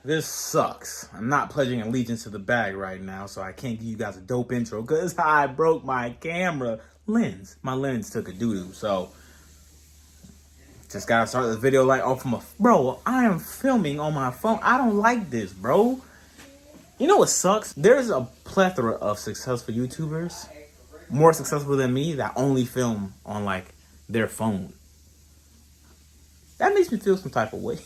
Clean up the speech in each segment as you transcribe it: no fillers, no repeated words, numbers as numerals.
This sucks. I'm not pledging allegiance to the bag right now, so I can't give you guys a dope intro because I broke my camera lens. My lens took a doo-doo, so just gotta start the video like off from a... Bro, I am filming on my phone. I don't like this, bro. You know what sucks? There's a plethora of successful YouTubers, more successful than me, that only film on like their phone. That makes me feel some type of way.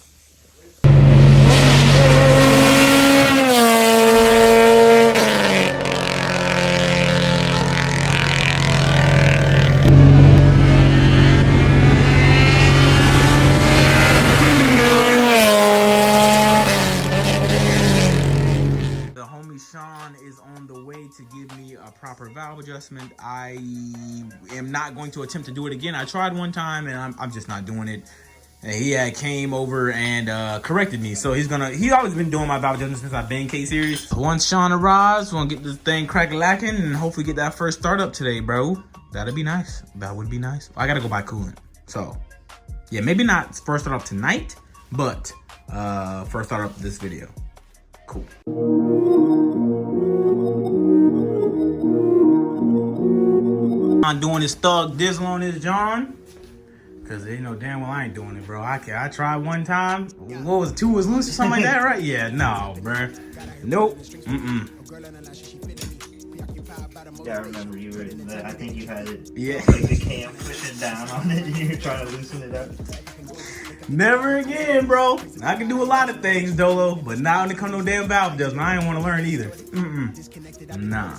Is on the way to give me a proper valve adjustment. I am not going to attempt to do it again. I tried one time and I'm just not doing it. And he came over and corrected me. So he's always been doing my valve adjustments since I've been K-Series. Once Sean arrives, we're gonna get this thing crack-a-lacking and hopefully get that first startup today, bro. That'd be nice. That would be nice. I gotta go buy coolant. So yeah, maybe not first startup tonight, but first startup this video. Cool. I'm doing this thug dizzle on this John, cause they know damn well I ain't doing it, bro. I tried one time. What was it, 2 was loose or something like that, right? Yeah, no, bro. Nope. Yeah, I remember you were. I think you had it. Yeah. Like the cam pushing down on it, and you were trying to loosen it up. Never again, bro. I can do a lot of things, Dolo, but not when it comes to no damn valve adjustment. I ain't want to learn either. Nah.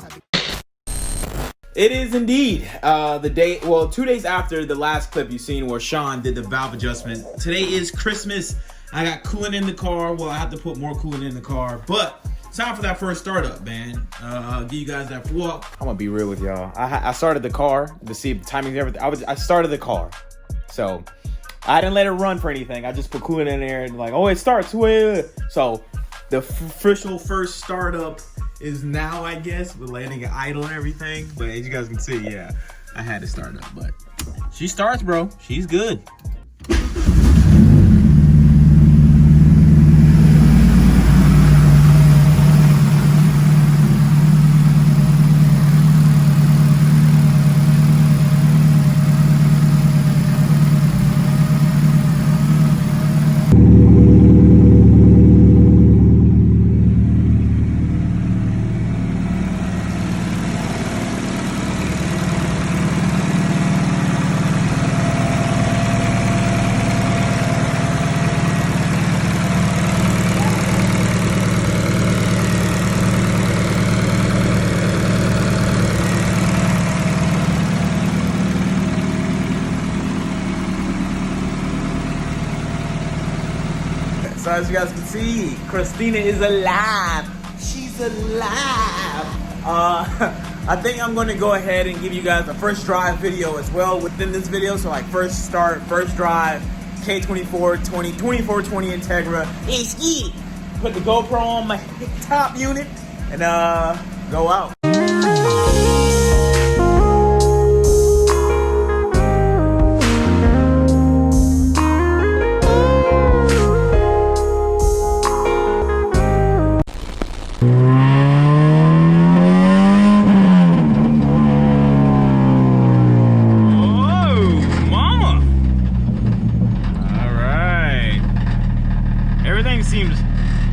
It is indeed the day, well, 2 days after the last clip you've seen where Sean did the valve adjustment. Today is Christmas. I got coolant in the car. Well, I have to put more coolant in the car, but it's time for that first startup, man. I'll give you guys that walk. I'm gonna be real with y'all. I started the car to see the timing and everything. I started the car, so I didn't let it run for anything. I just put coolant in there and like, oh, it starts. So the official first startup is now, I guess, with letting it idle and everything. But as you guys can see, yeah, I had to start up, but she starts, bro. She's good. So as you guys can see, Christina is alive. She's alive. I think I'm gonna go ahead and give you guys a first drive video as well within this video. So like first start, first drive, K24 2420 Integra. It's put the GoPro on my top unit and go out.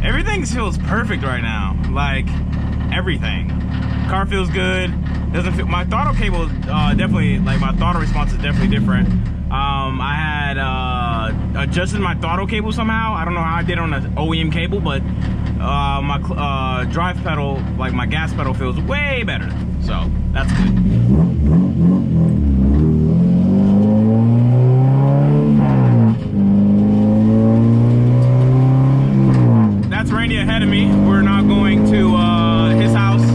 Everything feels perfect right now. Like everything. Car feels good. Doesn't feel, my throttle cable definitely, like my throttle response is definitely different. I had adjusted my throttle cable somehow. I don't know how I did on an OEM cable, but my drive pedal, like my gas pedal, feels way better. So that's good. Randy ahead of me. We're now going to his house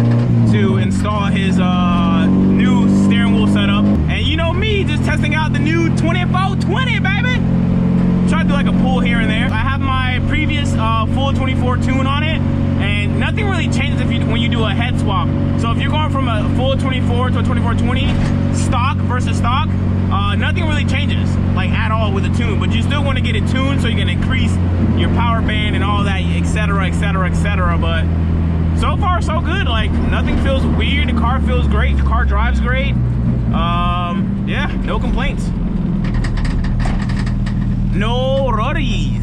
to install his new steering wheel setup. And you know me, just testing out the new 2420, baby. Try to do like a pull here and there. I have my previous full 24 tune on it, and nothing really changes when you do a head swap. So if you're going from a full 24 to a 2420 stock versus stock, nothing really changes like at all with the tune, but you still want to get it tuned so you can increase your power band and all that, etc, etc, etc. But so far so good. Like nothing feels weird. The car feels great. The car drives great. Yeah, no complaints. No worries.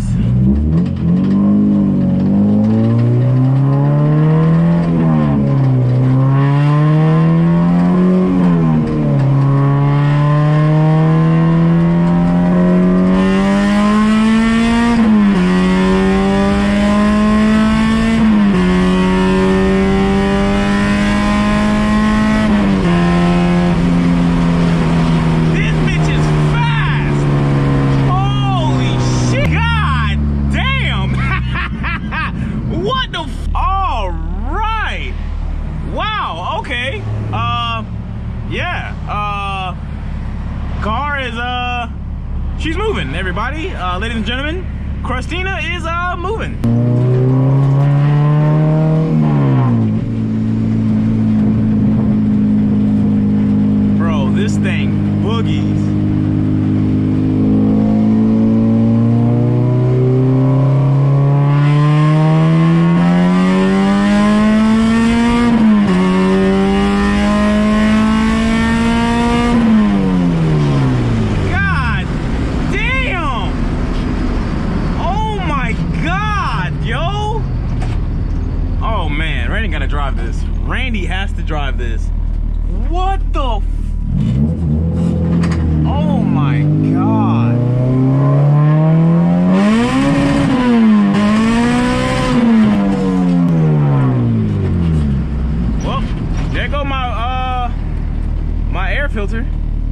Car is she's moving, everybody. Ladies and gentlemen, Crustina is moving. Bro, this thing boogies. Randy has to drive this. What the f— oh my god. Well, there go my my air filter.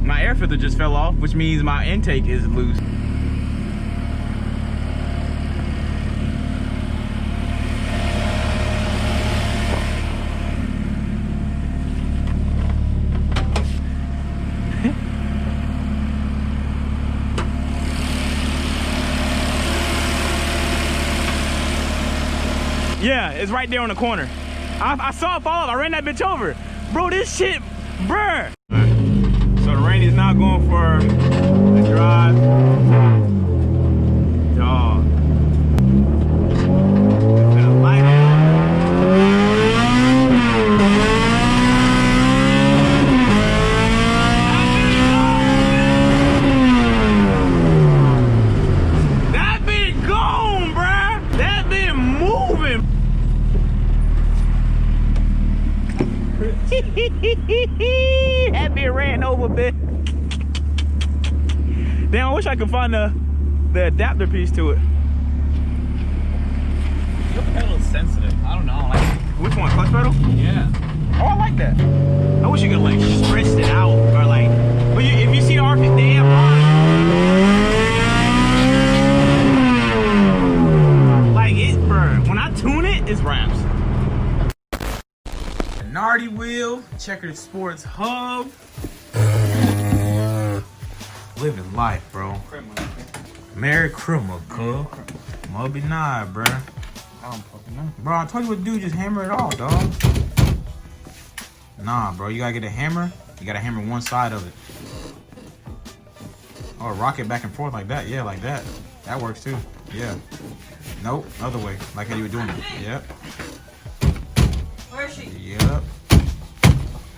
My air filter just fell off, which means my intake is loose. Yeah, it's right there on the corner. I saw it fall off. I ran that bitch over. Bro, this shit, bruh. So the Randy's now going for a drive. Dog. That bitch gone, bruh. That bitch moving. That bitch ran over, bitch. Damn, I wish I could find the adapter piece to it. Your pedal's sensitive. I don't know. Like, which one? Clutch pedal? yeah. Oh, I like that. I wish you could like stretch it out or like. But if you see the RP, damn. Like it, bro. When I tune it, it's raps. Nardy wheel, checkered sports hub. Living life, bro. Merry Christmas, cuz. Must be nice, bro. I don't fucking know. Bro, I told you what to do, just hammer it off, dog. Nah, bro, you gotta get a hammer. You gotta hammer one side of it. Or rock it back and forth like that. Yeah, like that. That works too. Yeah. Nope, other way. Like how you were doing it. Yep. Where is she? Yep.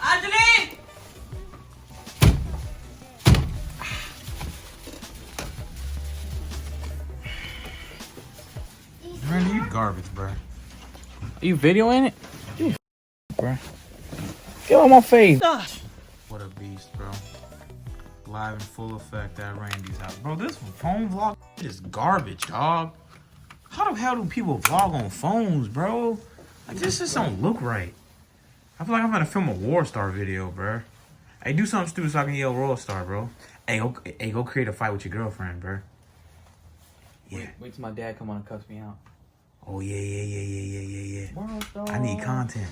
Angeline! Randy, you garbage, bro. Are you videoing it? You bro. Get on my face. What a beast, bro. Live in full effect at Randy's house. Bro, this phone vlog is garbage, dog. How the hell do people vlog on phones, bro? Like, this just don't look right. I feel like I'm gonna film a War Star video, bro. Hey, do something stupid so I can yell Royal Star, bro. Hey, go create a fight with your girlfriend, bro. Yeah. Wait till my dad come on and cuss me out. Oh, yeah. World Star. I need content.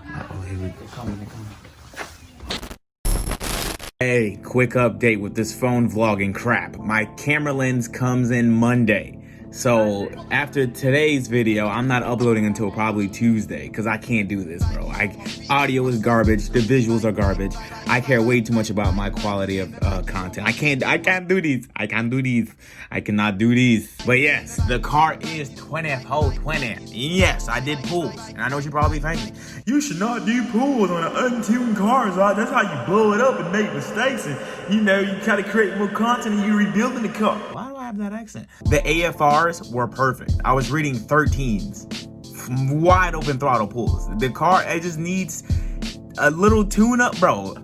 Uh-oh, here we go. They're coming. Hey, quick update with this phone vlogging crap. My camera lens comes in Monday. So after today's video, I'm not uploading until probably Tuesday because I can't do this, bro. Audio is garbage. The visuals are garbage. I care way too much about my quality of content. I can't do these. I cannot do these. But yes, the car is 20. Yes, I did pulls. And I know what you're probably thinking. You should not do pulls on an untuned car. That's how you blow it up and make mistakes. And you try to create more content and you're rebuilding the car. Why do I have that accent? The AFRs were perfect. I was reading 13s. Wide open throttle pulls. The car, it just needs a little tune up, bro.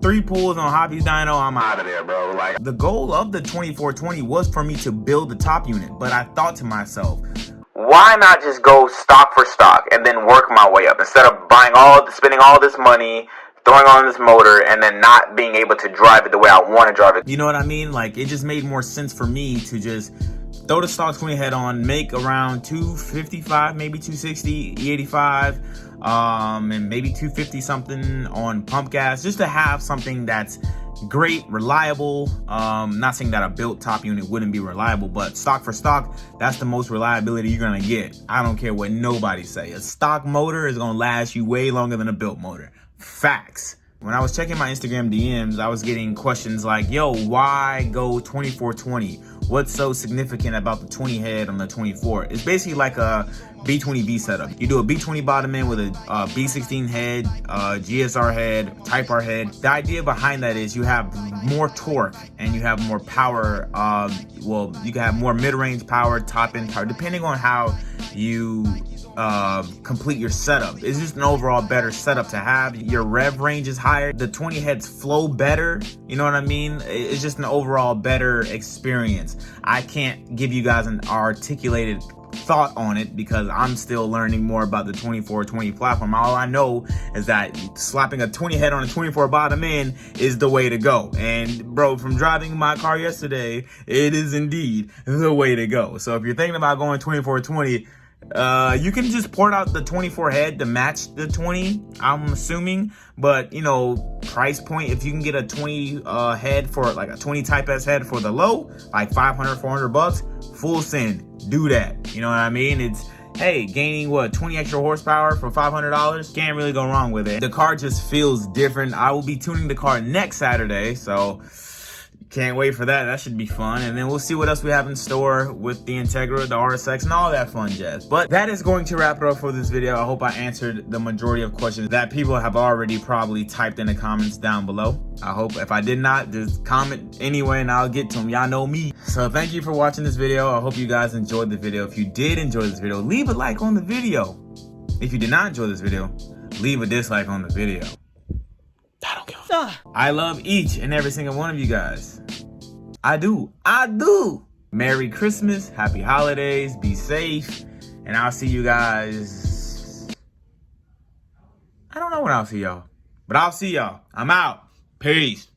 3 pulls on Hobby's dyno, I'm out of there, bro. Like, the goal of the 2420 was for me to build the top unit, but I thought to myself, why not just go stock for stock and then work my way up instead of spending all this money, throwing on this motor, and then not being able to drive it the way I want to drive it. You know what I mean? Like, it just made more sense for me to just throw the stock 20 head on, make around 255, maybe 260, E85, and maybe 250 something on pump gas, just to have something that's great, reliable. Not saying that a built top unit wouldn't be reliable, but stock for stock, that's the most reliability you're gonna get. I don't care what nobody say. A stock motor is gonna last you way longer than a built motor. Facts. When I was checking my Instagram DMs, I was getting questions like, yo, why go 2420? What's so significant about the 20 head on the 24? It's basically like a B20B setup. You do a B20 bottom end with a B16 head, GSR head, Type R head. The idea behind that is you have more torque and you have more power. Well, you can have more mid-range power, top-end power, depending on how you complete your setup. It's just an overall better setup to have. Your rev range is higher. The 20 heads flow better. You know what I mean? It's just an overall better experience. I can't give you guys an articulated thought on it because I'm still learning more about the 2420 platform. All I know is that slapping a 20 head on a 24 bottom end is the way to go. And bro, from driving my car yesterday, it is indeed the way to go. So if you're thinking about going 2420, you can just port out the 24 head to match the 20, I'm assuming. But, you know, price point, if you can get a 20 head for like a 20 Type S head for the low, like 500, 400 bucks, full send, do that. You know what I mean? It's, hey, gaining what, 20 extra horsepower for $500? Can't really go wrong with it. The car just feels different. I will be tuning the car next Saturday, so can't wait for that. That should be fun. And then we'll see what else we have in store with the Integra, the RSX, and all that fun jazz. But that is going to wrap it up for this video. I hope I answered the majority of questions that people have already probably typed in the comments down below. I hope if I did not, just comment anyway and I'll get to them. Y'all know me. So thank you for watching this video. I hope you guys enjoyed the video. If you did enjoy this video, leave a like on the video. If you did not enjoy this video, leave a dislike on the video. I don't give a fuck. I love each and every single one of you guys. I do. Merry Christmas, happy holidays, be safe, and I'll see you guys. I don't know when I'll see y'all, but I'll see y'all. I'm out. Peace.